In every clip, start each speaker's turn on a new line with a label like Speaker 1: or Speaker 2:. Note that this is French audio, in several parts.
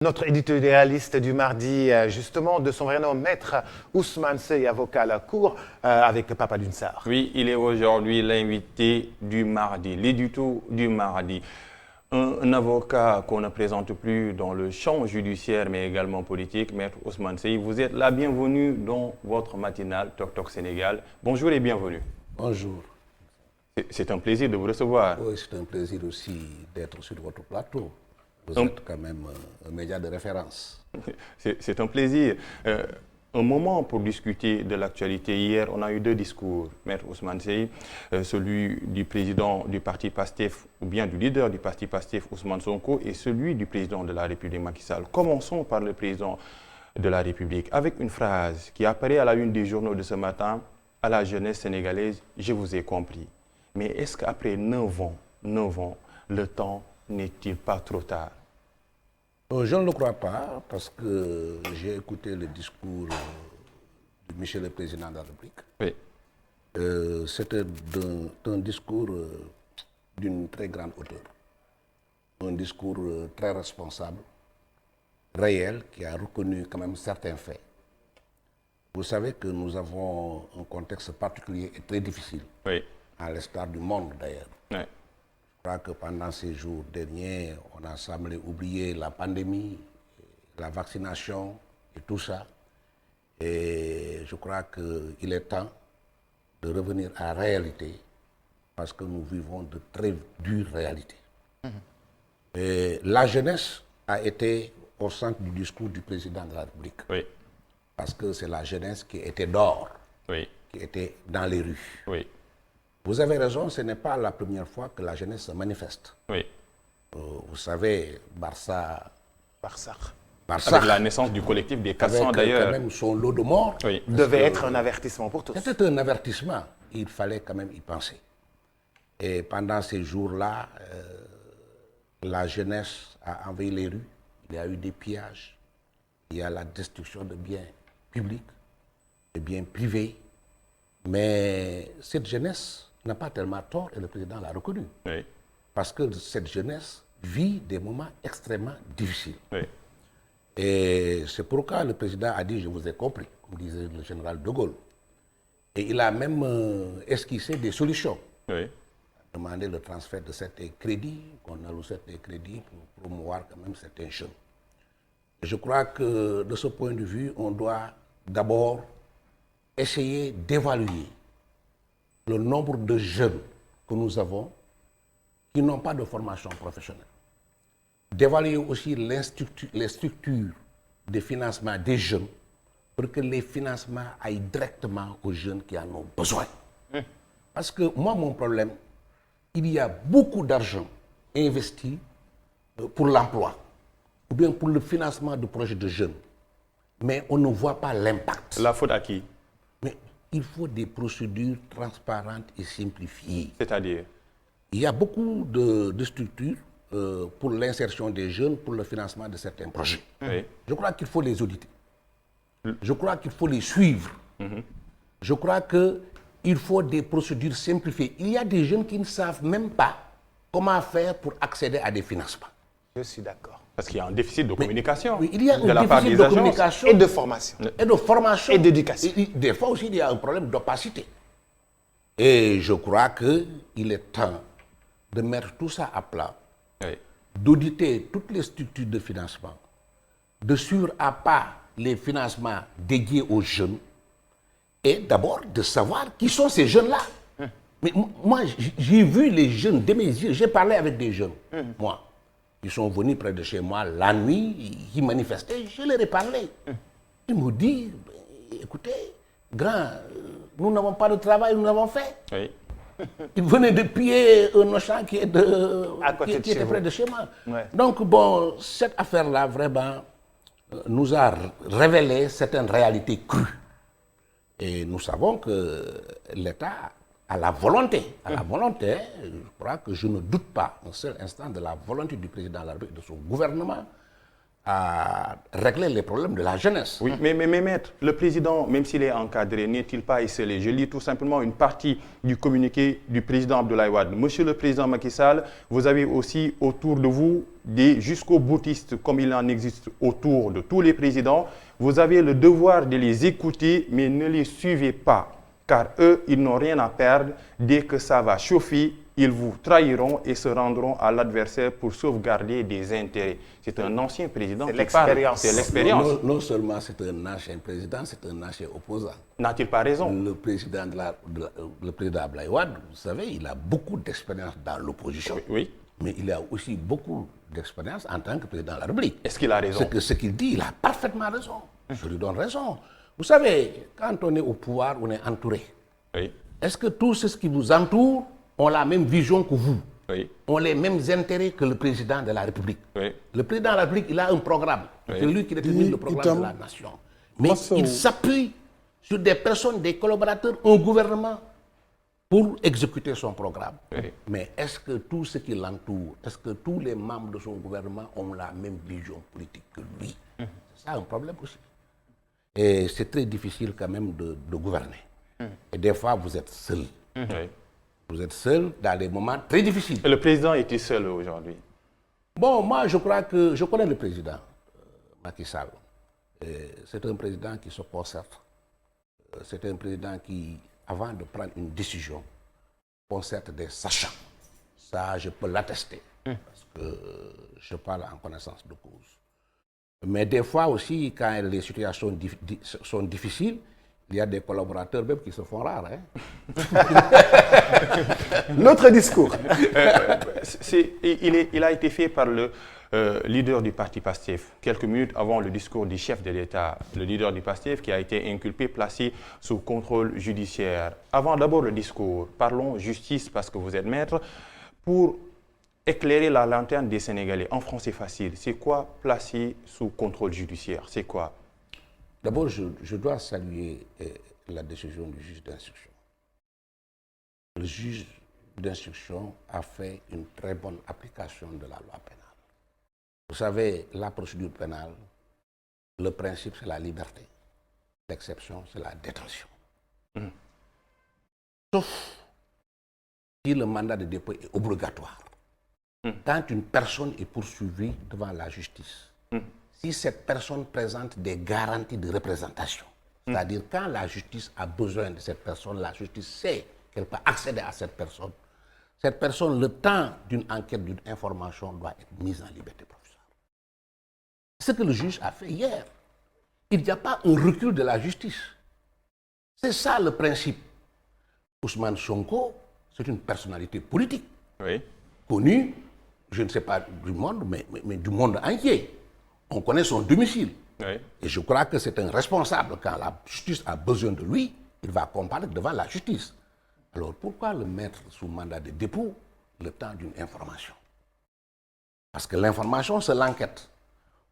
Speaker 1: Notre éditorialiste du mardi, justement, de son vrai nom, Maître Ousmane Seye, avocat à la Cour, avec Papa Dunsar.
Speaker 2: Oui, il est aujourd'hui l'invité du mardi, l'édito du mardi. Un avocat qu'on ne présente plus dans le champ judiciaire, mais également politique, Maître Ousmane Seye. Vous êtes la bienvenue dans votre matinale Tok Tok Sénégal. Bonjour et bienvenue.
Speaker 3: Bonjour.
Speaker 2: C'est un plaisir de vous recevoir.
Speaker 3: Oui, c'est un plaisir aussi d'être sur votre plateau. Vous êtes quand même un média de référence.
Speaker 2: C'est un plaisir. Un moment pour discuter de l'actualité. Hier, on a eu deux discours, Maître Ousmane Seye, celui du président du parti PASTEF, ou bien du leader du parti PASTEF, Ousmane Sonko, et celui du président de la République, Macky Sall. Commençons par le président de la République, avec une phrase qui apparaît à la une des journaux de ce matin, à la jeunesse sénégalaise, je vous ai compris. Mais est-ce qu'après 9 ans, le temps n'est-il pas trop tard?
Speaker 3: Je ne le crois pas, parce que j'ai écouté le discours de Michel le Président de la République.
Speaker 2: Oui.
Speaker 3: C'était un discours d'une très grande hauteur. Un discours très responsable, réel, qui a reconnu quand même certains faits. Vous savez que nous avons un contexte particulier et très difficile,
Speaker 2: Oui.
Speaker 3: à l'instar du monde d'ailleurs.
Speaker 2: Oui.
Speaker 3: Je crois que pendant ces jours derniers, on a semblé oublier la pandémie, la vaccination et tout ça. Et je crois qu'il est temps de revenir à la réalité parce que nous vivons de très dures réalités. Et la jeunesse a été au centre du discours du président de la République.
Speaker 2: Oui.
Speaker 3: Parce que c'est la jeunesse qui était dehors,
Speaker 2: Oui.
Speaker 3: qui était dans les rues.
Speaker 2: Oui.
Speaker 3: Vous avez raison, ce n'est pas la première fois que la jeunesse se manifeste.
Speaker 2: Oui.
Speaker 3: Vous savez, Barça,
Speaker 2: Avec la naissance du collectif des 400
Speaker 3: avec
Speaker 2: d'ailleurs.
Speaker 3: quand même son lot de morts,
Speaker 2: Oui.
Speaker 1: Devait être un avertissement pour tous.
Speaker 3: c'était un avertissement. Il fallait quand même y penser. Et pendant ces jours-là, la jeunesse a envahi les rues. Il y a eu des pillages. Il y a la destruction de biens publics, de biens privés. Mais cette jeunesse n'a pas tellement tort et le président l'a reconnu.
Speaker 2: Oui.
Speaker 3: Parce que cette jeunesse vit des moments extrêmement difficiles.
Speaker 2: Oui.
Speaker 3: Et c'est pourquoi le président a dit « je vous ai compris », comme disait le général de Gaulle. Et il a même esquissé des solutions.
Speaker 2: Oui.
Speaker 3: Demandé le transfert de certains crédits, qu'on alloue certains crédits pour promouvoir quand même certains jeunes. Et je crois que de ce point de vue, on doit d'abord essayer d'évaluer le nombre de jeunes que nous avons qui n'ont pas de formation professionnelle. D'évaluer aussi les structures de financement des jeunes pour que les financements aillent directement aux jeunes qui en ont besoin. Parce que moi, mon problème, il y a beaucoup d'argent investi pour l'emploi ou bien pour le financement de projets de jeunes, mais on ne voit pas l'impact.
Speaker 2: La faute à qui?
Speaker 3: Mais il faut des procédures transparentes et simplifiées.
Speaker 2: C'est-à-dire?
Speaker 3: Il y a beaucoup de structures pour l'insertion des jeunes, pour le financement de certains projets.
Speaker 2: Oui.
Speaker 3: Je crois qu'il faut les auditer. Je crois qu'il faut les suivre. Je crois qu'il faut des procédures simplifiées. Il y a des jeunes qui ne savent même pas comment faire pour accéder à des financements.
Speaker 1: Je suis d'accord.
Speaker 2: Parce qu'il y a un déficit de communication.
Speaker 3: Oui, il y a
Speaker 2: de
Speaker 3: un
Speaker 2: la part
Speaker 3: déficit
Speaker 2: des
Speaker 3: de
Speaker 2: agences.
Speaker 3: communication
Speaker 1: Et de formation.
Speaker 3: et de formation.
Speaker 1: Et d'éducation.
Speaker 3: Et des fois aussi, il y a un problème d'opacité. Et je crois qu'il est temps de mettre tout ça à plat,
Speaker 2: Oui.
Speaker 3: d'auditer toutes les structures de financement, de suivre à pas les financements dédiés aux jeunes et d'abord de savoir qui sont ces jeunes-là. Mais moi, j'ai vu les jeunes de mes yeux, j'ai parlé avec des jeunes, moi, qui sont venus près de chez moi la nuit, qui manifestaient, je leur ai parlé. Ils me disent, écoutez, grand, nous n'avons pas de travail, nous l'avons fait.
Speaker 2: Oui.
Speaker 3: Ils venaient de piller un Auchan qui est
Speaker 1: À côté de
Speaker 3: qui
Speaker 1: chez
Speaker 3: était
Speaker 1: vous.
Speaker 3: près de chez moi.
Speaker 1: Ouais.
Speaker 3: Donc, bon, cette affaire-là, vraiment, nous a révélé certaines réalités crues. Et nous savons que l'État a la volonté, je crois que je ne doute pas un seul instant de la volonté du président de la République, de son gouvernement, à régler les problèmes de la jeunesse.
Speaker 2: Oui, mais maître, le président, même s'il est encadré, n'est-il pas esselé? Je lis tout simplement une partie du communiqué du président Abdoulaye Wade. Monsieur le président Macky Sall, vous avez aussi autour de vous des jusqu'aux boutistes, comme il en existe autour de tous les présidents, vous avez le devoir de les écouter, mais ne les suivez pas. Car eux, ils n'ont rien à perdre. Dès que ça va chauffer, ils vous trahiront et se rendront à l'adversaire pour sauvegarder des intérêts. C'est un ancien président qui parle. C'est l'expérience.
Speaker 3: Non seulement c'est un ancien président, c'est un ancien opposant.
Speaker 2: N'a-t-il pas raison?
Speaker 3: Le président, le président Abdoulaye Wade, vous savez, il a beaucoup d'expérience dans l'opposition.
Speaker 2: Oui.
Speaker 3: Mais il a aussi beaucoup d'expérience en tant que président de la République.
Speaker 2: Est-ce qu'il a raison?
Speaker 3: Ce qu'il dit, il a parfaitement raison. Je lui donne raison. Vous savez, quand on est au pouvoir, on est entouré.
Speaker 2: Oui.
Speaker 3: Est-ce que tous ceux qui vous entourent ont la même vision que vous?
Speaker 2: Oui.
Speaker 3: Ont les mêmes intérêts que le président de la République?
Speaker 2: Oui.
Speaker 3: Le président de la République, il a un programme.
Speaker 2: Oui.
Speaker 3: C'est lui qui détermine le programme de la nation. Mais il s'appuie sur des personnes, des collaborateurs, un gouvernement pour exécuter son programme.
Speaker 2: Oui.
Speaker 3: Mais est-ce que tous ceux qui l'entourent, est-ce que tous les membres de son gouvernement ont la même vision politique que lui? C'est ça un problème aussi. Et c'est très difficile quand même de gouverner. Et des fois, vous êtes seul.
Speaker 2: Oui.
Speaker 3: Vous êtes seul dans des moments très difficiles.
Speaker 2: Et le président était seul aujourd'hui.
Speaker 3: Bon, moi, je crois que je connais le président, Macky Sall. C'est un président qui se concerte. C'est un président qui, avant de prendre une décision, concerte des sachants. Ça, je peux l'attester. Parce que je parle en connaissance de cause. Mais des fois aussi, quand les situations sont difficiles, il y a des collaborateurs même qui se font rares. Hein?
Speaker 1: Notre discours.
Speaker 2: Il a été fait par le leader du parti PASTEF, quelques minutes avant le discours du chef de l'État, le leader du PASTEF qui a été inculpé, placé sous contrôle judiciaire. Avant d'abord le discours, parlons justice parce que vous êtes maître. Pour éclairer la lanterne des Sénégalais, en français facile, c'est quoi placer sous contrôle judiciaire? C'est quoi?
Speaker 3: D'abord, je dois saluer la décision du juge d'instruction. Le juge d'instruction a fait une très bonne application de la loi pénale. Vous savez, la procédure pénale, le principe, c'est la liberté. L'exception, c'est la détention. Sauf si le mandat de dépôt est obligatoire. Quand une personne est poursuivie devant la justice, si cette personne présente des garanties de représentation, c'est-à-dire quand la justice a besoin de cette personne, la justice sait qu'elle peut accéder à cette personne, le temps d'une enquête, d'une information doit être mise en liberté provisoire. Ce que le juge a fait hier, il n'y a pas un recul de la justice. C'est ça le principe. Ousmane Sonko, c'est une personnalité politique, connue, je ne sais pas du monde, mais du monde entier. On connaît son domicile. Et je crois que c'est un responsable. Quand la justice a besoin de lui, il va comparaître devant la justice. Alors pourquoi le mettre sous mandat de dépôt le temps d'une information? Parce que l'information, c'est l'enquête.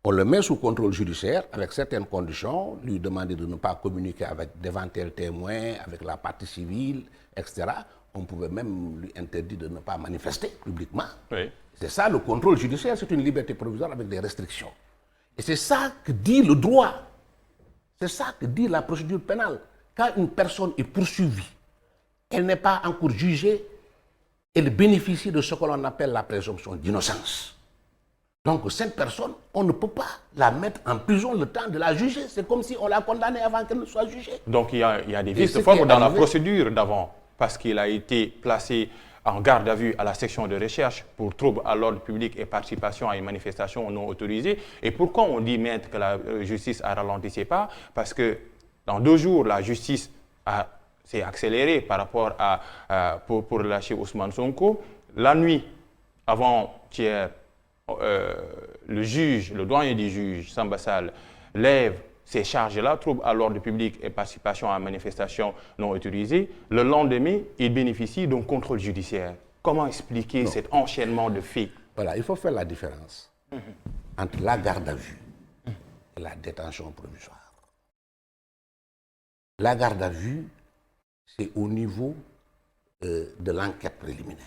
Speaker 3: On le met sous contrôle judiciaire avec certaines conditions, lui demander de ne pas communiquer avec d'éventuels témoins, avec la partie civile, etc. On pouvait même lui interdire de ne pas manifester publiquement. C'est ça le contrôle judiciaire, c'est une liberté provisoire avec des restrictions. Et c'est ça que dit le droit. C'est ça que dit la procédure pénale. Quand une personne est poursuivie, elle n'est pas encore jugée, elle bénéficie de ce que l'on appelle la présomption d'innocence. Donc cette personne, on ne peut pas la mettre en prison le temps de la juger. C'est comme si on l'a condamnée avant qu'elle ne soit jugée.
Speaker 2: Donc il y a des vices de forme dans la procédure d'avant, parce qu'il a été placé en garde à vue à la section de recherche pour trouble à l'ordre public et participation à une manifestation non autorisée. Et pourquoi on dit, maître, que la justice a ralenti ses pas? Parce que dans 2 jours, la justice s'est accélérée par rapport pour lâcher Ousmane Sonko. La nuit, avant-hier, le doyen des juges, Samba Sall, lève ces charges-là, troubles à l'ordre public et participation à une manifestation non autorisée. Le lendemain, il bénéficie d'un contrôle judiciaire. Comment expliquer cet enchaînement de faits?
Speaker 3: Voilà, il faut faire la différence entre la garde à vue et la détention provisoire. La garde à vue, c'est au niveau de l'enquête préliminaire.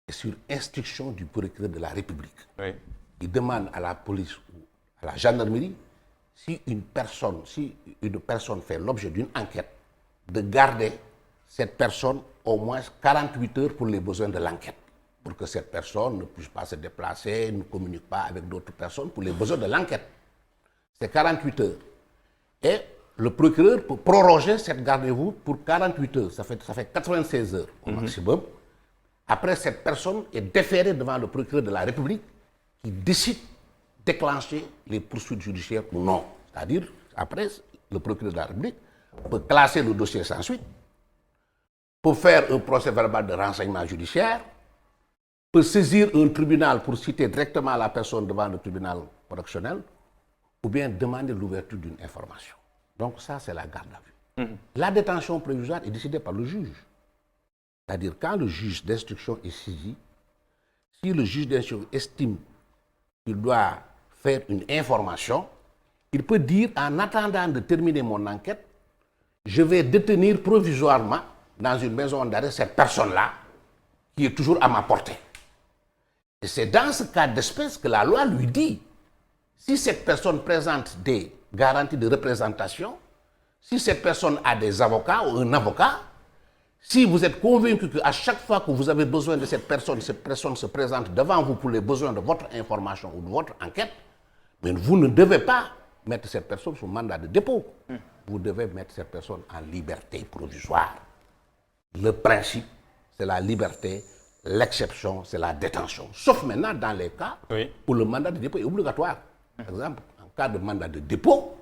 Speaker 3: Et sur instruction du procureur de la République. Il demande à la police ou à la gendarmerie, si une personne fait l'objet d'une enquête, de garder cette personne au moins 48 heures pour les besoins de l'enquête. pour que cette personne ne puisse pas se déplacer, ne communique pas avec d'autres personnes pour les besoins de l'enquête. C'est 48 heures. Et le procureur peut proroger cette garde-à-vous pour 48 heures. Ça fait 96 heures au maximum. Après, cette personne est déférée devant le procureur de la République qui décide de déclencher les poursuites judiciaires ou non. C'est-à-dire, après, le procureur de la République peut classer le dossier sans suite, peut faire un procès verbal de renseignement judiciaire, peut saisir un tribunal pour citer directement la personne devant le tribunal correctionnel, ou bien demander l'ouverture d'une information. Donc ça, c'est la garde à vue. La détention provisoire est décidée par le juge. C'est-à-dire, quand le juge d'instruction est saisi, si le juge d'instruction estime qu'il doit faire une information, il peut dire, en attendant de terminer mon enquête, je vais détenir provisoirement dans une maison d'arrêt cette personne-là, qui est toujours à ma portée. Et c'est dans ce cas d'espèce que la loi lui dit, si cette personne présente des garanties de représentation, si cette personne a des avocats ou un avocat, si vous êtes convaincu qu'à chaque fois que vous avez besoin de cette personne se présente devant vous pour les besoins de votre information ou de votre enquête, mais vous ne devez pas mettre cette personne sous mandat de dépôt. Vous devez mettre cette personne en liberté provisoire. Le principe, c'est la liberté. L'exception, c'est la détention. Sauf maintenant dans les cas où le mandat de dépôt est obligatoire. Par exemple, en cas de mandat de dépôt,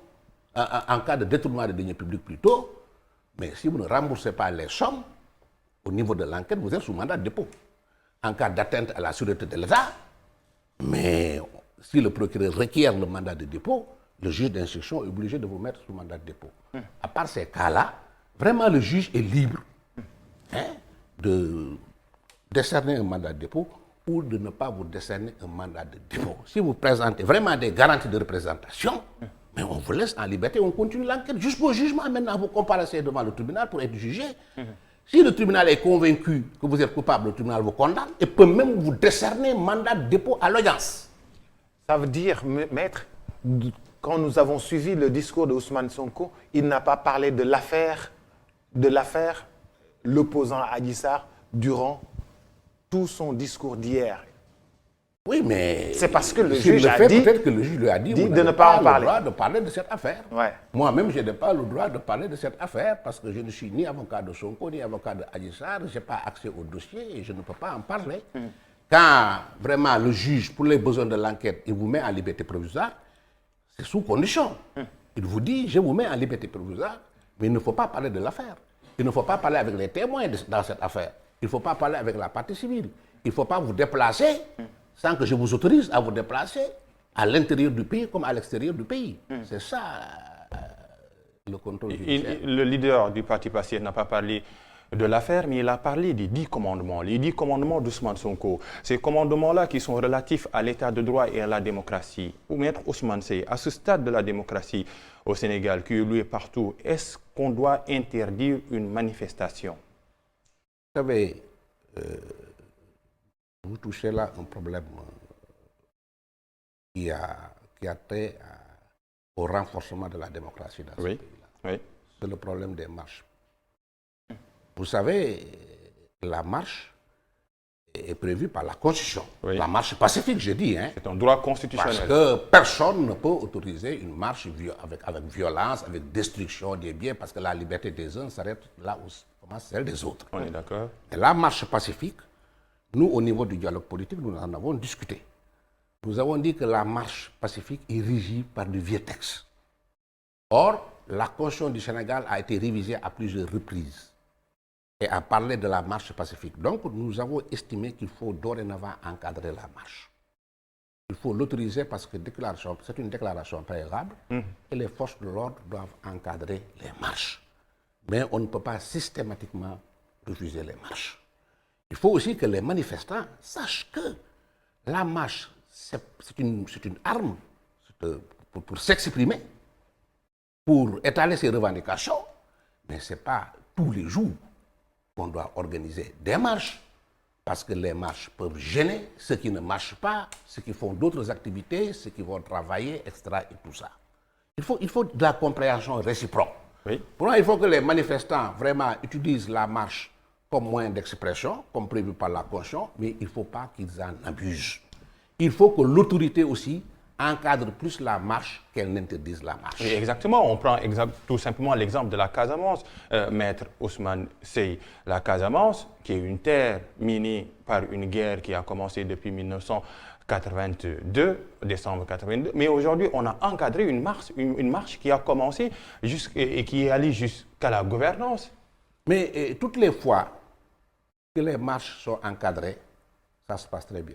Speaker 3: en cas de détournement de deniers publics plutôt, mais si vous ne remboursez pas les sommes, au niveau de l'enquête, vous êtes sous mandat de dépôt. En cas d'atteinte à la sûreté de l'État, mais si le procureur requiert le mandat de dépôt, le juge d'instruction est obligé de vous mettre sous mandat de dépôt. À part ces cas-là, vraiment le juge est libre de décerner un mandat de dépôt ou de ne pas vous décerner un mandat de dépôt. Si vous présentez vraiment des garanties de représentation, mais on vous laisse en liberté, on continue l'enquête jusqu'au jugement. Maintenant, vous comparaissez devant le tribunal pour être jugé. Si le tribunal est convaincu que vous êtes coupable, le tribunal vous condamne et peut même vous décerner un mandat de dépôt à l'audience.
Speaker 1: Ça veut dire, maître, quand nous avons suivi le discours de Ousmane Sonko, il n'a pas parlé de l'affaire, l'opposant à Adji Sarr durant tout son discours d'hier.
Speaker 3: Oui, mais
Speaker 1: c'est parce que le juge a dit,
Speaker 3: peut-être que le juge lui a dit
Speaker 1: de ne pas en parler.
Speaker 3: Le droit de parler de cette affaire.
Speaker 1: Ouais.
Speaker 3: Moi-même, je n'ai pas le droit de parler de cette affaire parce que je ne suis ni avocat de Sonko, ni avocat de Adji Sarr, je n'ai pas accès au dossier et je ne peux pas en parler. Quand vraiment le juge, pour les besoins de l'enquête, il vous met en liberté provisoire, c'est sous condition. Il vous dit, je vous mets en liberté provisoire, mais il ne faut pas parler de l'affaire. Il ne faut pas parler avec les témoins dans cette affaire. Il ne faut pas parler avec la partie civile. Il ne faut pas vous déplacer sans que je vous autorise à vous déplacer à l'intérieur du pays comme à l'extérieur du pays. C'est ça le contrôle judiciaire.
Speaker 2: Le leader du parti Pastef n'a pas parlé de l'affaire, mais il a parlé des 10 commandements. Les 10 commandements d'Ousmane Sonko. Ces commandements-là qui sont relatifs à l'état de droit et à la démocratie. Ou maître Ousmane Seye, à ce stade de la démocratie au Sénégal, qui est loué partout, est-ce qu'on doit interdire une manifestation?
Speaker 3: Vous savez, vous touchez là un problème qui a trait au renforcement de la démocratie dans ce pays-là.
Speaker 2: Oui.
Speaker 3: C'est le problème des marches. Vous savez, la marche est prévue par la Constitution. La marche pacifique, je dis.
Speaker 2: C'est un droit constitutionnel.
Speaker 3: Parce que personne ne peut autoriser une marche avec violence, avec destruction des biens, parce que la liberté des uns s'arrête là où commence celle des autres.
Speaker 2: On est d'accord.
Speaker 3: Et la marche pacifique, nous, au niveau du dialogue politique, nous en avons discuté. Nous avons dit que la marche pacifique est régie par de vieux textes. Or, la Constitution du Sénégal a été révisée à plusieurs reprises et a parlé de la marche pacifique. Donc, nous avons estimé qu'il faut dorénavant encadrer la marche. Il faut l'autoriser parce que c'est une déclaration préalable et les forces de l'ordre doivent encadrer les marches. Mais on ne peut pas systématiquement refuser les marches. Il faut aussi que les manifestants sachent que la marche, c'est une arme pour s'exprimer, pour étaler ses revendications, mais ce n'est pas tous les jours qu'on doit organiser des marches, parce que les marches peuvent gêner ceux qui ne marchent pas, ceux qui font d'autres activités, ceux qui vont travailler, etc. et tout ça. Il faut de la compréhension réciproque.
Speaker 2: Oui.
Speaker 3: Pour moi, il faut que les manifestants vraiment utilisent la marche comme moyen d'expression, comme prévu par la Constitution, mais il ne faut pas qu'ils en abusent. Il faut que l'autorité aussi encadre plus la marche qu'elle n'interdise la marche.
Speaker 2: Oui, exactement. On prend tout simplement l'exemple de la Casamance. Maître Ousmane Seye, la Casamance, qui est une terre minée par une guerre qui a commencé depuis 1982, décembre 82. Mais aujourd'hui, on a encadré une marche qui a commencé et qui est allée jusqu'à la gouvernance.
Speaker 3: Mais toutes les fois que les marches sont encadrées, ça se passe très bien.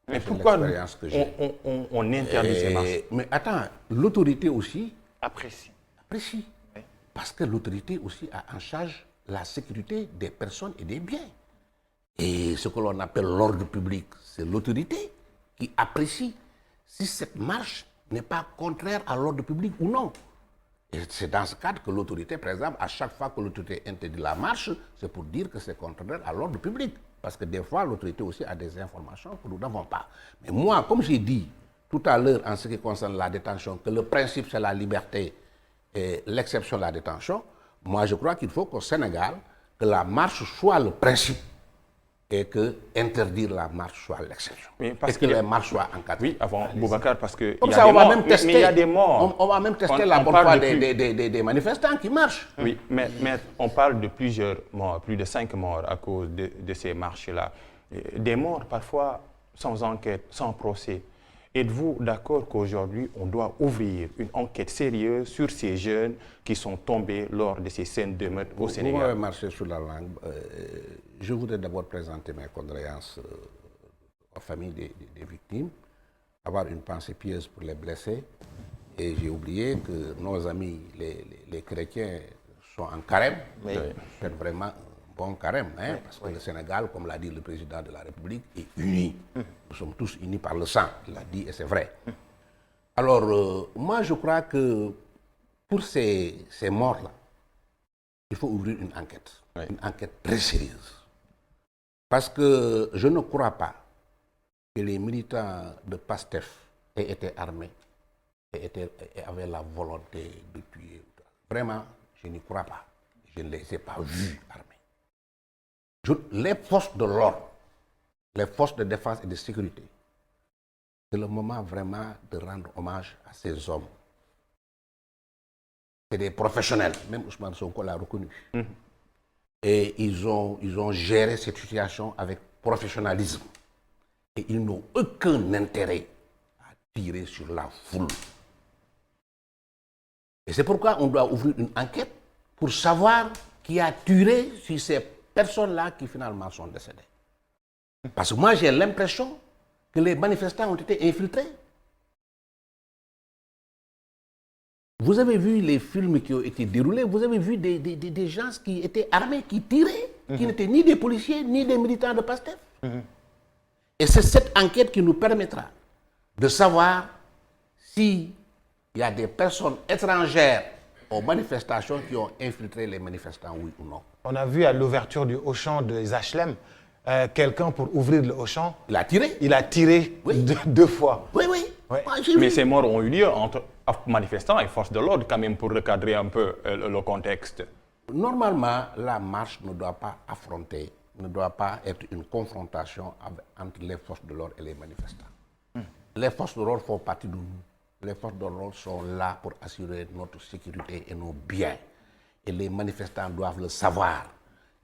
Speaker 2: Mais pourquoi on interdit ces marches?
Speaker 3: Mais attends, l'autorité aussi
Speaker 1: Apprécie.
Speaker 3: apprécie. Parce que l'autorité aussi a en charge la sécurité des personnes et des biens. Et ce que l'on appelle l'ordre public, c'est l'autorité qui apprécie si cette marche n'est pas contraire à l'ordre public ou non. Et c'est dans ce cadre que l'autorité, par exemple, à chaque fois que l'autorité interdit la marche, c'est pour dire que c'est contraire à l'ordre public. Parce que des fois, l'autorité aussi a des informations que nous n'avons pas. Mais moi, comme j'ai dit tout à l'heure en ce qui concerne la détention, que le principe c'est la liberté et l'exception la détention, moi je crois qu'il faut qu'au Sénégal, que la marche soit le principe et que interdire la marche soit l'exception. Et que les marches soient encadrées.
Speaker 2: Oui, avant Boubacar, parce que
Speaker 3: comme ça, on va même tester.
Speaker 2: Mais il y a des morts.
Speaker 3: On va même tester la bonne foi des manifestants qui marchent.
Speaker 2: Oui, mais on parle de plusieurs morts, plus de 5 morts à cause de ces marches-là. Des morts parfois sans enquête, sans procès. Êtes-vous d'accord qu'aujourd'hui, on doit ouvrir une enquête sérieuse sur ces jeunes qui sont tombés lors de ces scènes de meurtre au Sénégal?
Speaker 3: Vous m'avez marché sur la langue. Je voudrais d'abord présenter mes condoléances aux familles des victimes, avoir une pensée pieuse pour les blessés. Et j'ai oublié que nos amis, les chrétiens, sont en carême.
Speaker 1: Oui.
Speaker 3: C'est vraiment un bon carême, hein, parce que le Sénégal, comme l'a dit le président de la République, est uni. Nous sommes tous unis par le sang, il l'a dit et c'est vrai. Alors, moi je crois que pour ces morts-là, il faut ouvrir une enquête, une enquête très sérieuse. Parce que je ne crois pas que les militants de PASTEF aient été armés et avaient la volonté de tuer. Vraiment, je n'y crois pas. Je ne les ai pas vus armés. Les forces de l'ordre, les forces de défense et de sécurité, c'est le moment vraiment de rendre hommage à ces hommes. C'est des professionnels, même Ousmane Sonko l'a reconnu. Et ils ont géré cette situation avec professionnalisme. Et ils n'ont aucun intérêt à tirer sur la foule. Et c'est pourquoi on doit ouvrir une enquête pour savoir qui a tiré sur ces personnes-là qui finalement sont décédées. Parce que moi j'ai l'impression que les manifestants ont été infiltrés. Vous avez vu les films qui ont été déroulés, vous avez vu des gens qui étaient armés, qui tiraient, qui n'étaient ni des policiers, ni des militants de PASTEF. Et c'est cette enquête qui nous permettra de savoir s'il y a des personnes étrangères aux manifestations qui ont infiltré les manifestants, oui ou non.
Speaker 1: On a vu à l'ouverture du Auchan des HLM, quelqu'un pour ouvrir le Auchan.
Speaker 3: Il a tiré.
Speaker 1: Il a tiré deux fois.
Speaker 3: Oui, oui.
Speaker 1: Ouais.
Speaker 3: Moi,
Speaker 2: Mais ces morts ont eu lieu entre manifestants et forces de l'ordre, quand même, pour recadrer un peu le contexte.
Speaker 3: Normalement, la marche ne doit pas affronter, ne doit pas être une confrontation entre les forces de l'ordre et les manifestants. Les forces de l'ordre font partie de nous. Les forces de l'ordre sont là pour assurer notre sécurité et nos biens. Et les manifestants doivent le savoir.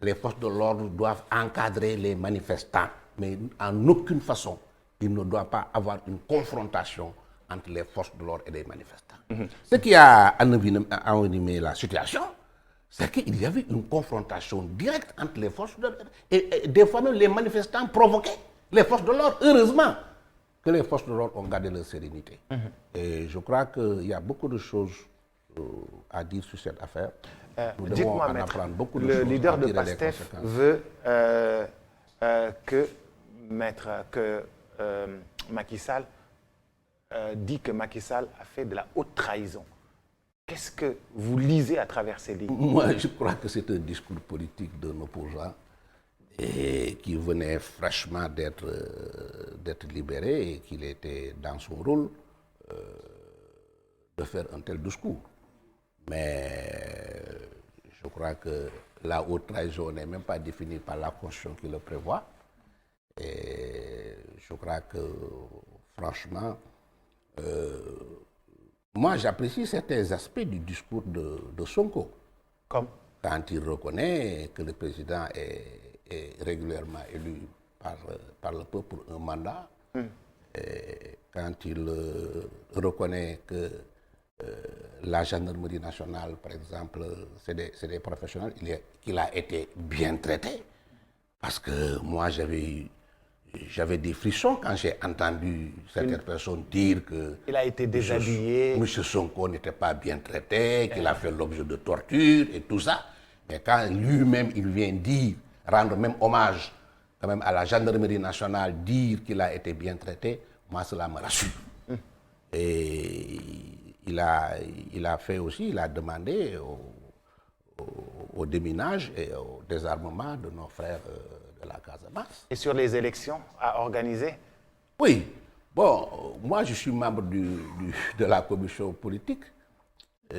Speaker 3: Les forces de l'ordre doivent encadrer les manifestants. Mais en aucune façon, il ne doit pas avoir une confrontation entre les forces de l'ordre et les manifestants. Ce qui a envenimé la situation, c'est qu'il y avait une confrontation directe entre les forces de l'ordre. Et des fois même, les manifestants provoquaient les forces de l'ordre. Heureusement que les forces de l'ordre ont gardé leur sérénité. Et je crois qu'il y a beaucoup de choses à dire sur cette affaire.
Speaker 1: Dites-moi, Maître, le leader de PASTEF veut que Macky Sall dit que Macky Sall a fait de la haute trahison. Qu'est-ce que vous lisez à travers ces lignes?
Speaker 3: Moi, je crois que c'est un discours politique d'un opposant et qui venait fraîchement d'être libéré et qu'il était dans son rôle de faire un tel discours. Mais Je crois que la haute trahison n'est même pas définie par la Constitution qui le prévoit. Et je crois que, franchement, moi j'apprécie certains aspects du discours de Sonko.
Speaker 1: Comme
Speaker 3: Quand il reconnaît que le président est régulièrement élu par le peuple pour un mandat, et quand il reconnaît que la gendarmerie nationale, par exemple, c'est des professionnels, qu'il a été bien traité. Parce que moi, j'avais des frissons quand j'ai entendu certaines personnes dire que
Speaker 1: il a été déshabillé.
Speaker 3: M. Sonko n'était pas bien traité, qu'il a fait l'objet de torture et tout ça. Mais quand lui-même, il vient dire, rendre même hommage quand même à la gendarmerie nationale, dire qu'il a été bien traité, moi, cela me rassure. Et il a fait aussi, il a demandé au déminage et au désarmement de nos frères de la Casamance.
Speaker 1: Et sur les élections à organiser?
Speaker 3: Oui. Bon, moi, je suis membre de la commission politique,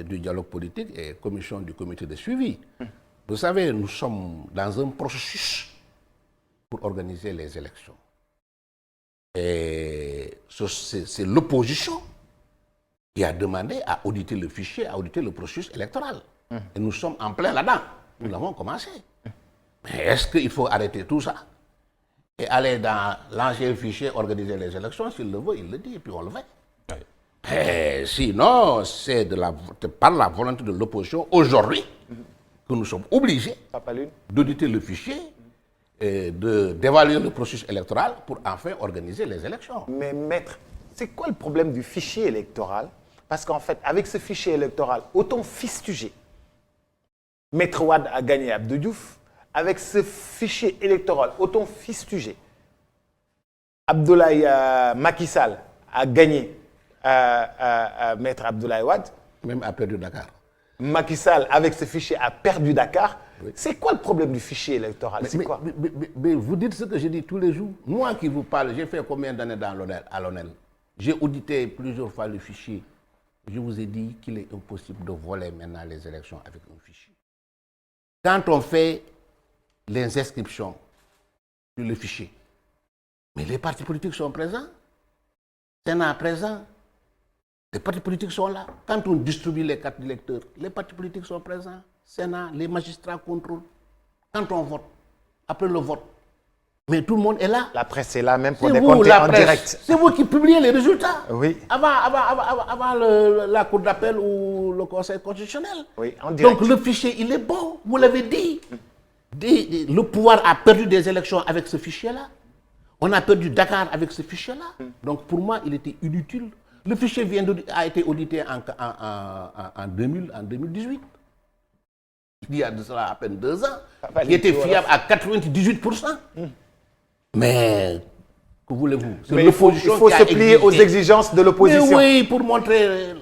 Speaker 3: du dialogue politique et commission du comité de suivi. Vous savez, nous sommes dans un processus pour organiser les élections. Et c'est l'opposition qui a demandé à auditer le fichier, à auditer le processus électoral. Et nous sommes en plein là-dedans. Nous l'avons commencé. Mais est-ce qu'il faut arrêter tout ça et aller dans l'ancien fichier, organiser les élections? S'il le veut, il le dit, et puis on le fait. Oui. Et sinon, c'est par la volonté de l'opposition, aujourd'hui, que nous sommes obligés d'auditer le fichier, et d'évaluer le processus électoral pour enfin organiser les élections.
Speaker 1: Mais maître, c'est quoi le problème du fichier électoral? Parce qu'en fait, avec ce fichier électoral, autant fistugé, Maître Wade a gagné Abdou Diouf. Avec ce fichier électoral, autant fistugé, Abdoulaye Macky Sall a gagné Maître Abdoulaye Wade.
Speaker 3: Même a perdu Dakar.
Speaker 1: Macky Sall, avec ce fichier, a perdu Dakar. Oui. C'est quoi le problème du fichier électoral?
Speaker 3: Mais vous dites ce que je dis tous les jours. Moi qui vous parle, j'ai fait combien d'années à l'ONEL? J'ai audité plusieurs fois le fichier. Je vous ai dit qu'il est impossible de voler maintenant les élections avec un fichier. Quand on fait les inscriptions sur le fichier, mais les partis politiques sont présents, Sénat présent, les partis politiques sont là. Quand on distribue les cartes d'électeurs, les partis politiques sont présents, Sénat, les magistrats contrôlent. Quand on vote, après le vote, mais tout le monde est là.
Speaker 1: La presse est là même pour décompter en direct.
Speaker 3: C'est vous qui publiez les résultats.
Speaker 1: Oui.
Speaker 3: Avant la Cour d'appel ou le Conseil constitutionnel.
Speaker 1: Oui, en direct.
Speaker 3: Donc le fichier, il est bon, vous l'avez dit. Le pouvoir a perdu des élections avec ce fichier-là. On a perdu Dakar avec ce fichier-là. Donc pour moi, il était inutile. Le fichier a été audité en 2018. Il y a de cela à peine 2 ans. Il était fiable à 98%. Mais que voulez-vous?
Speaker 1: Il faut se plier aux exigences de l'opposition.
Speaker 3: Oui, pour montrer,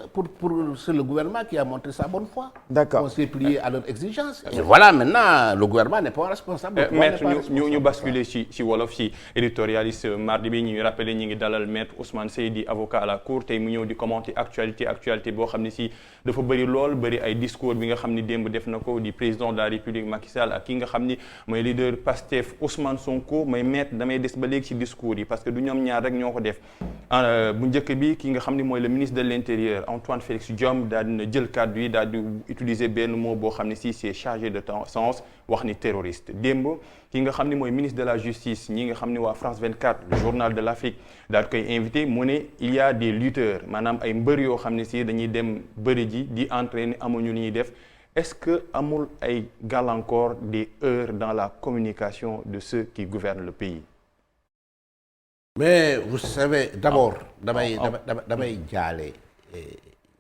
Speaker 3: c'est le gouvernement qui a montré sa bonne foi.
Speaker 1: D'accord.
Speaker 3: On s'est plié à leurs exigences. Et voilà, maintenant, le gouvernement n'est pas responsable.
Speaker 2: Maître, nous basculer ci wolof ci éditorialiste mardi bi ñuy rappelé ñi ngi dalal maître Ousmane Seydi avocat à la cour tey mu ñëw di commenter actualité boo xam ne si dafa bëri lool bëri ay discours bi nga xam ni démb def na ko di président de la République Macky Sall ak ki nga xam ni mooy leader Pastef Ousmane Sonko may maître damay des ba léegi ci discours yi parce que du ñoom ñaar rek ñoo ko def bu njëkk bi ki nga xam ni mooy le ministre de l'Intérieur Antoine Félix Diome daal dina jël kàddu yi daal di utiliser benn mot boo xam ne si c'est chargé de sens wax ni terroriste démb ki nga xam ni mooy ministre de la justice ñi nga xam ni waa France 24 le journal de l'Afrique daal di koy invité mu ne il y a des lutteurs maanaam ay mbër yoo xam ne si dañuy dem bëri ji di entraîner amuñu li ñuy def est-ce que amul ay gàllankoor des heurts dans la communication de ceux qui gouvernent le pays?
Speaker 3: Mais vous savez d'abord damay jaale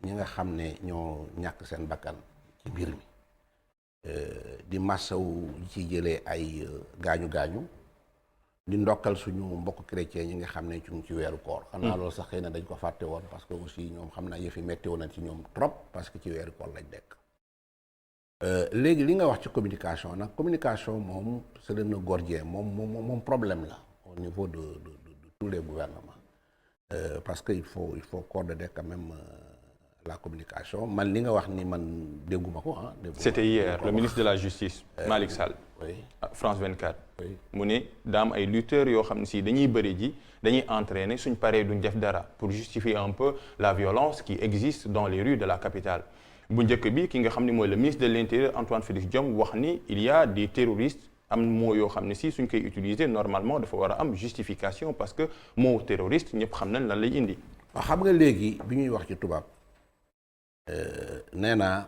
Speaker 3: ñi nga xam ne ñoo ñàkk seen bakkan ci mbir mi di massawu ci jëlee ay gaañu di ndokkal suñu mbokk chrétien ñi nga xam ne ci weeru koor xanaa loolu sax xëy na dañ ko fàtte woon parce que aussi ñoom xam naa yëfi metti woon na ci ñoom trop parce que ci weeru koor lañ nekk léegi li nga wax ci communication nag communication moom c'est le nœud gordien moom problème la au niveau de tous les gouvernements parce que il faut coordonner quand même la communication man li nga wax ni man dégguma ko ah.
Speaker 2: C'était hier le ministre de la justice Malick Sall.
Speaker 3: oui
Speaker 2: France 24.
Speaker 3: oui
Speaker 2: mu ne daam ay lutteurs yoo xam ne si dañuy bëri ji dañuy entraîner suñ paree duñ def dara pour justifier un peu la violence qui existe dans les rues de la capitale. bu njëkk bi ki nga xam ne mooy le ministre de l'Intérieur Antoine Félix Diome wax ni il y a des terroristes am moo yoo xam ne si suñ koy utiliser normalement dafa war a am justification parce que moo terroriste ñëpp xam nañ lan lay indi.
Speaker 3: waaw xam nga léegi bi ñuy wax ci tubaab nee naa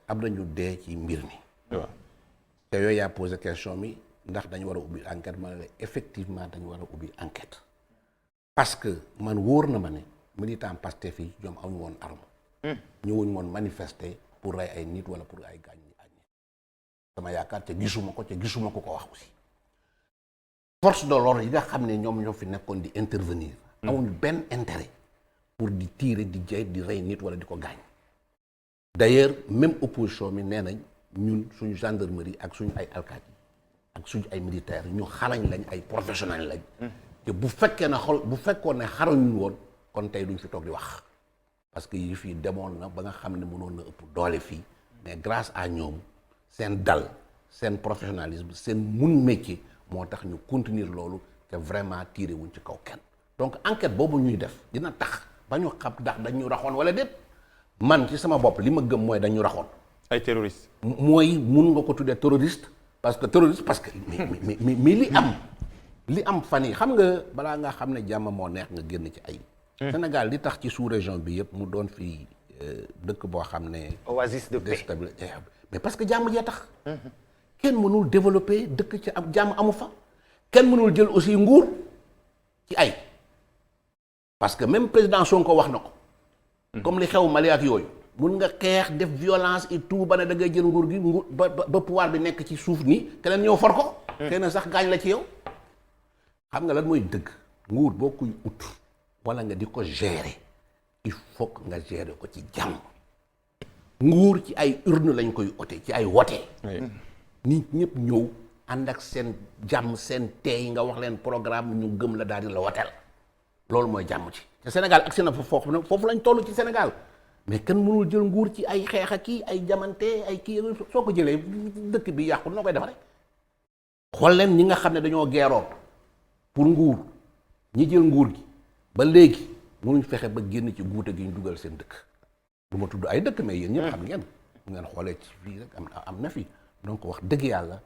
Speaker 3: am nañu dee ci mbir mi.
Speaker 2: waaw
Speaker 3: te yooyu yaa posé question mi ndax dañu war a ubbi enquête ma ne la effectivement dañu war a ubbi enquête parce que man wóor na ma ne militant Pastef yi ñoom amuñu woon arme. ñëwuñu woon manifester pour rey ay nit wala pour ay gaañ ay nit sama yaakaar te gisuma ko ko wax aussi force de l'ordre yi nga xam ne ñoom ñoo fi nekkoon di intervenir. amuñu benn intérêt pour di tirer di jey di rey nit wala di ko gaañ. d'ailleurs même opposition mi nee nañ ñun suñu gendarmerie ak suñu ay alkaati ak suñu ay militaires ñu xarañ lañ ay professionnels lañ. te bu fekkoon ne xarañuñ woon kon tey duñ fi toog di wax. parce que yi fii demoon na ba nga xam ne mënoon na ëpp doole fii mais grâce à ñoom seen dal seen professionnalisme seen mun métier moo tax ñu continuer loolu te vraiment tiré wuñ ci kaw kenn donc enquête boobu ñuy def dina tax ba ñu xam ndax dañu raxoon wala déet man ci sama bopp li ma gëm mooy dañu raxoon.
Speaker 2: ay terroristes.
Speaker 3: mooy mun nga ko tuddee terroriste parce que mais li am fan yi xam nga balaa nga xam ne jàmm moo neex nga génn ci ay. Sénégal li tax ci sous-région bi yëpp mu doon fii dëkk boo xam ne.
Speaker 1: oasis de paix
Speaker 3: mais parce que jàmm jee tax. kenn mënul développer dëkk ci am jàmm amu fa. kenn mënul jël aussi nguur ci ay. parce que même président Sonko wax na ko. comme li xew Mali ak yooyu. mun nga xeex def violence et tout ba ne da ngay jël nguur gi ba pouvoir bi nekk ci suuf nii keneen ñëw for ko. xëy na sax gaañ la ci yow. xam nga lan mooy dëgg nguur boo koy ut. wala nga di ko gérer il faut que nga gérer ko ci jàmm nguur ci ay urne lañ koy ote ci ay wote nit ñëpp ñëw ànd ak seen jàmm seen teey nga wax leen programme ñu gëm la daal di la woteel loolu mooy jàmm ci te Sénégal agsi na foofu lañ toll ci Sénégal mais kenn mënul jël nguur ci ay xeex ak kii ay jamante ay kii soo ko jëlee dëkk bi yàqu noo koy defaree xool leen ñi nga xam ne dañoo geeroon pour nguur ñi jël nguur gi ba léegi mënuñ fexe ba génn ci guute gi ñu dugal seen dëkk du ma tudd ay dëkk mais yéen ñëpp xam ngeen xoolee ci fii rek am na fi donc wax dëgg yàlla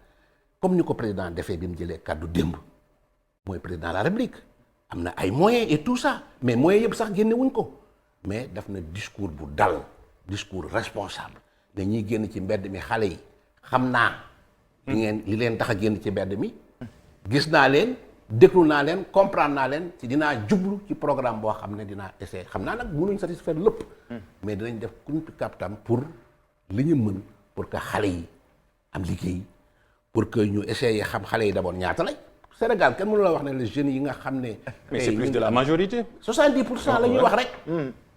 Speaker 3: comme ni ko président defee bi mu jëlee kàddu démb mooy président de la République am na ay moyens et tout ça mais moyens yëpp sax génne wuñ ko mais daf na discours bu dal discours responsable ne ñiy génn ci mbedd mi xale yi xam naa li leen tax a génn ci mbedd mi gis naa leen déglu naa leen comprendre naa leen ci dinaa jublu ci programme boo xam ne dinaa essayer xam naa nag mënuñ satisfaire lépp mais dinañ def kuntu kaptam pour li ñu mën pour que xale yi am liggéey pour que ñu essayer xam xale yi d'abord ñaata lañ Sénégal kenn mënu la wax ne les jeunes yi nga xam ne
Speaker 2: mais c'est plus de la majorité
Speaker 3: 70% la ñuy wax rek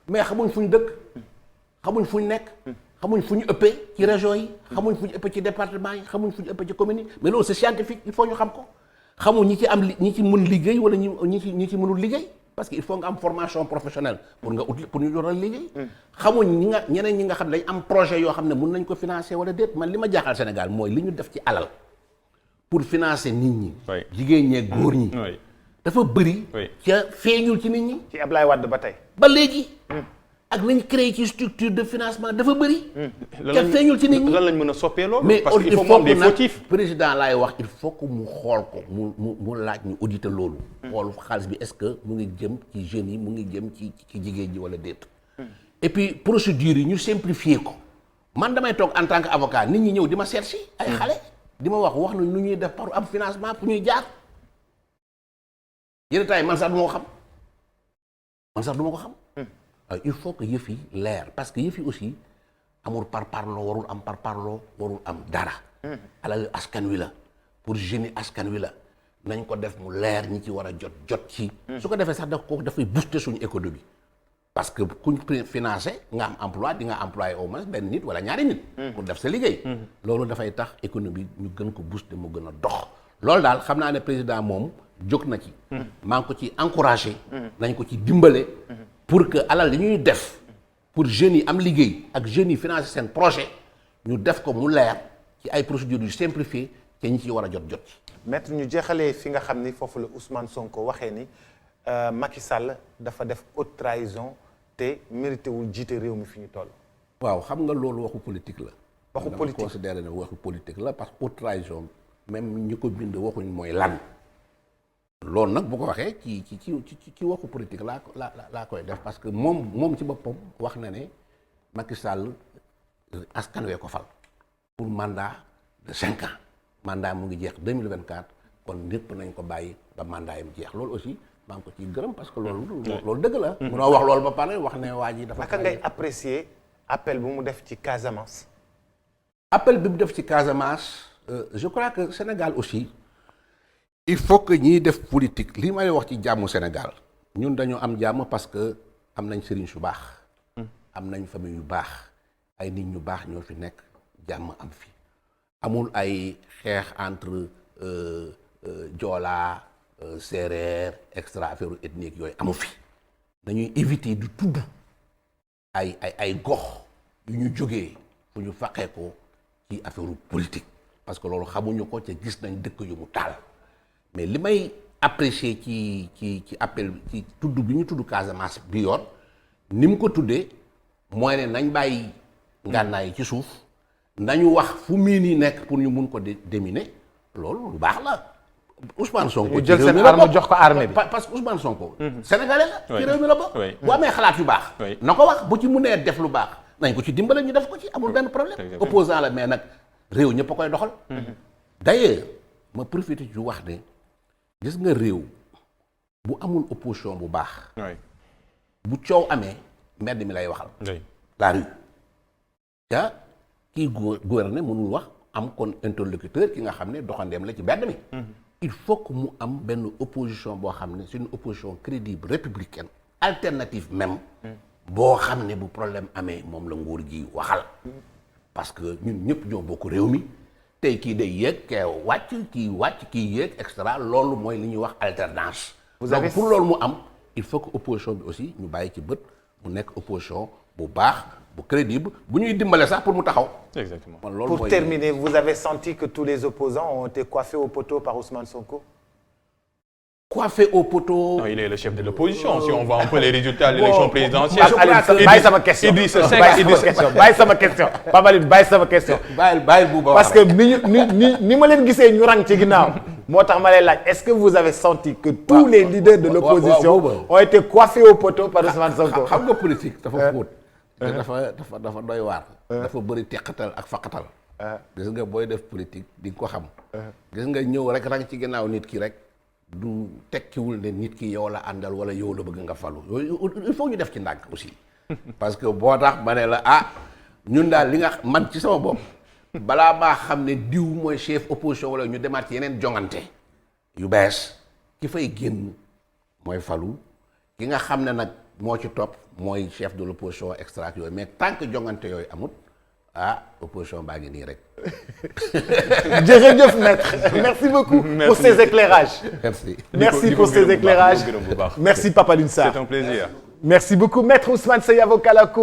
Speaker 3: mais xamuñ fu ñu dëkk xamuñ fu ñu nekk xamuñ fu ñu ëppee ci région yi xamuñ fu ñu ëppee ci département yi xamuñ fu ñu ëppee ci commune yi mais loolu c'est scientifique il faut ñu xam ko xamul ñi ci mën liggéey wala ñi ci mënul liggéey parce que il faut nga am formation professionnelle pour ñu doon liggéey. xamuñ ñeneen ñi nga xam ne dañ am projet yoo xam ne mën nañ ko financer wala déet man li ma jaaxal Sénégal mooy li ñu def ci alal pour financer nit ñi. jigéen ñee góor ñi. dafa bëri. ca feeñul ci nit ñi.
Speaker 1: ci Ablaye Wade ba tey.
Speaker 3: ba léegi. ak lañ créé ci structure de financement dafa bëri. ca feeñul ci nit ñi
Speaker 2: lan lañ mën a soppee loolu.
Speaker 3: mais
Speaker 2: parce que il faut mu am des fautifs.
Speaker 3: président laay wax il faut que mu xool ko mu laaj ñu auditer loolu. xool xaalis bi est-ce que mu ngi jëm ci jeunes yi mu ngi jëm ci jigéen ji wala déet. et puis procédures yi ñu simplifier ko man damay toog en tant que avocat nit ñi ñëw di ma seet si ay xale di ma wax na nu ñuy def par am financement pour ñuy jaar yenn temps yi man sax du ma ko xam. il faut que yëf yi leer parce que yëf yi aussi amul parparloo warul am parparloo warul am dara. alal askan wi la pour jeunes askan wi la nañ ko def mu leer ñi ci war a jot ci. su ko defee sax dafay booster suñu économie. parce que kuñ financé nga am emploi di nga employé au moins benn nit wala ñaari nit. pour def sa liggéey. loolu dafay tax économie ñu gën ko booster mu gën a dox. loolu daal xam naa ne président moom jóg na ci. maa ngi ko ci encouragé. nañ ko ci dimbale. pour que alal li ñuy def pour jeunes yi am liggéey ak jeunes yi financer seen projet ñu def ko mu leer ci ay procédures yu simplifiées te ñi ci war a jot ci.
Speaker 1: maître ñu jeexalee fi nga xam ni foofu la Ousmane Sonko waxee ni Macky Sall dafa def haute trahison te mérité wul jiite réew mi fi ñu toll.
Speaker 3: waaw xam nga loolu waxu politique la.
Speaker 1: waxu politique
Speaker 3: dama considéré ne waxu politique la parce que haute trahison même ñi ko bind waxuñ mooy lan. loolu nag bu ko waxee ci waxu politique laa koy def parce que moom ci boppam wax na ne Macky Sall askan wee ko fal pour mandat de 5 ans mandat mu ngi jeex 2024 kon ñëpp nañ ko bàyyi ba mandat yi mu jeex loolu aussi maa ngi ko ciy gërëm parce que loolu dëgg la. munoo wax loolu ba pare wax ne waa ji dafa.
Speaker 1: naka ngay apprécier appel bu mu def ci Casamance.
Speaker 3: appel bi mu def ci Casamance je crois que Sénégal aussi. il faut que ñiy def politique li may wax ci jàmmu Sénégal ñun dañoo am jàmm parce que am nañ sëriñ su baax am nañ famille yu baax ay nit ñu baax ñoo fi nekk jàmm am fi amul ay xeex entre Joola séeréer extra affaire ethnique yooyu amu fi dañuy éviter du tudd ay gox yu ñu jógee fu ñu faqee ko ci affaire politique parce que loolu xamuñu ko te gis nañ dëkk yu mu taal mais li may apprécier ci appel ci tudd bi ñu tudd Casamance bi yoon ni mu ko tuddee mooy ne nañ bàyyi ngànnaay yi ci suuf nañu wax fu miin yi nekk pour ñu mun ko déminer loolu lu baax la Ousmane Sonko.
Speaker 1: ñu jël seen arme jox ko armée bi
Speaker 3: parce que Ousmane Sonko. Sénégalais la ci réew mi la bokk.
Speaker 2: bu
Speaker 3: amee xalaat yu baax. na ko wax bu ci munee def lu baax nañ ko ci dimbale ñu def ko ci amul benn problème. opposant la mais nag réew ñëpp a koy doxal. d'ailleurs ma profité ci wax ne. gis nga réew bu amul opposition bu baax. bu coow amee mbedd mi lay waxal. la rue. te kii gouverner mënul wax am kon interlocuteur ki nga xam ne doxandeem la ci mbedd mi. il faut que mu am benn opposition boo xam ne c'est une opposition crédible républicaine alternative même. boo xam ne bu problème amee moom la nguur gi waxal. parce que ñun ñëpp ñoo bokk réew mi. tey kii day yéeg kee wàcc kii yéeg extra loolu mooy li ñuy wax alternance. donc pour loolu mu am il faut que opposition bi aussi ñu bàyyi ci bët mu nekk opposition bu baax bu crédible bu ñuy dimbale sax pour mu taxaw.
Speaker 2: exactement.
Speaker 1: Pour terminer, vous avez senti que tous les opposants ont été coiffés au poteau par Ousmane Sonko?
Speaker 3: Coiffé au poteau.
Speaker 2: Non, il est le chef de l'opposition. Si on voit un peu les résultats de l'élection présidentielle.
Speaker 1: Bàyyi sama question. Bàyyi sama question. Pape Alioune bàyyi sama question.
Speaker 3: bàyyi Bouba.
Speaker 1: Parce que ni ma leen gisee ñu rang ci ginnaaw. moo tax ma lay laaj est-ce que vous avez senti que tous les leaders de l'opposition ont été coiffés au poteau par Ousmane Sonko?
Speaker 3: xam nga politique dafa xóot. dafa doy waar. dafa bëri teqatal ak faqatal. gis nga booy def politique di nga ko xam. gis nga ñëw rek rang ci ginnaaw nit ki rek. du tekkiwul ne nit ki yow la àndal wala yow la bëgg nga falu yooyu il faut ñu def ci ndànk aussi parce que boo tax ma ne la ñun daal li nga man ci sama bopp balaa maa xam ne diw mooy chef opposition wala ñu demaat ci yeneen jongante yu bees ki fay génn mooy falu ki nga xam ne nag moo ci topp mooy chef de l'opposition extra yooyu mais tant que jongante yooyu amut opposition baa ngi nii rek.
Speaker 1: jërëjëf maître merci beaucoup pour ces éclairages. Merci pour ces éclairages. Merci Pape Alioune Sarr.
Speaker 2: C'est un plaisir.
Speaker 1: Merci beaucoup maître Ousmane Seye avocat à la Cour.